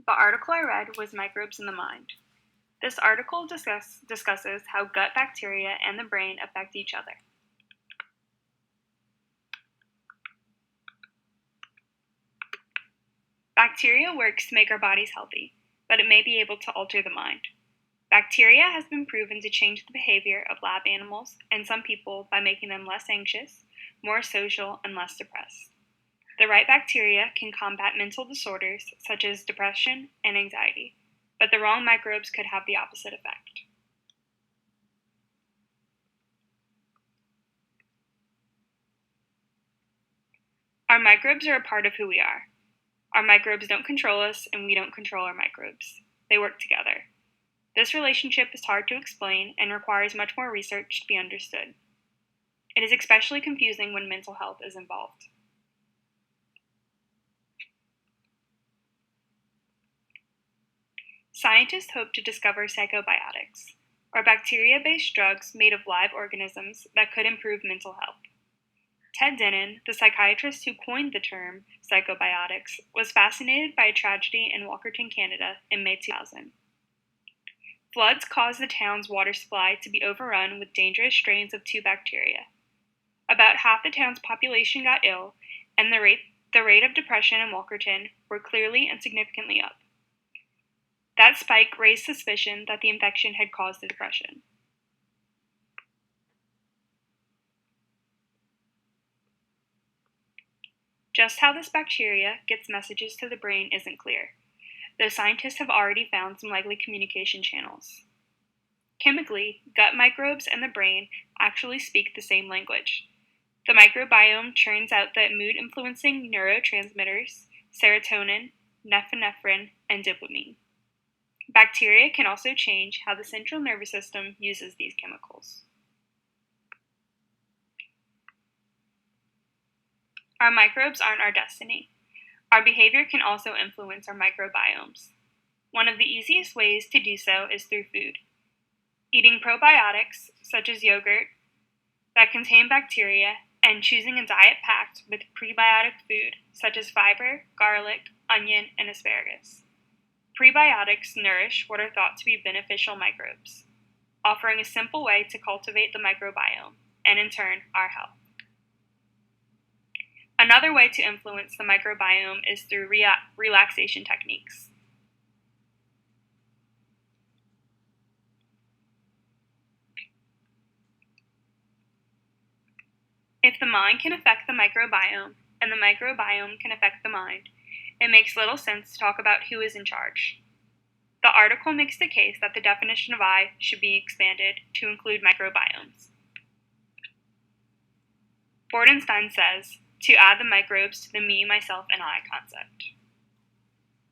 The article I read was Microbes in the Mind. This article discusses how gut bacteria and the brain affect each other. Bacteria works to make our bodies healthy, but it may be able to alter the mind. Bacteria has been proven to change the behavior of lab animals and some people by making them less anxious, more social, and less depressed. The right bacteria can combat mental disorders such as depression and anxiety, but the wrong microbes could have the opposite effect. Our microbes are a part of who we are. Our microbes don't control us, and we don't control our microbes. They work together. This relationship is hard to explain and requires much more research to be understood. It is especially confusing when mental health is involved. Scientists hope to discover psychobiotics, or bacteria-based drugs made of live organisms that could improve mental health. Ted Denon, the psychiatrist who coined the term psychobiotics, was fascinated by a tragedy in Walkerton, Canada in May 2000. Floods caused the town's water supply to be overrun with dangerous strains of two bacteria. About half the town's population got ill, and the rate of depression in Walkerton were clearly and significantly up. That spike raised suspicion that the infection had caused the depression. Just how this bacteria gets messages to the brain isn't clear, though scientists have already found some likely communication channels. Chemically, gut microbes and the brain actually speak the same language. The microbiome churns out the mood-influencing neurotransmitters, serotonin, norepinephrine, and dopamine. Bacteria can also change how the central nervous system uses these chemicals. Our microbes aren't our destiny. Our behavior can also influence our microbiomes. One of the easiest ways to do so is through food. Eating probiotics, such as yogurt, that contain bacteria, and choosing a diet packed with prebiotic food, such as fiber, garlic, onion, and asparagus. Prebiotics nourish what are thought to be beneficial microbes, offering a simple way to cultivate the microbiome, and in turn, our health. Another way to influence the microbiome is through relaxation techniques. If the mind can affect the microbiome, and the microbiome can affect the mind, it makes little sense to talk about who is in charge. The article makes the case that the definition of I should be expanded to include microbiomes. Bordenstein says, to add the microbes to the me, myself, and I concept.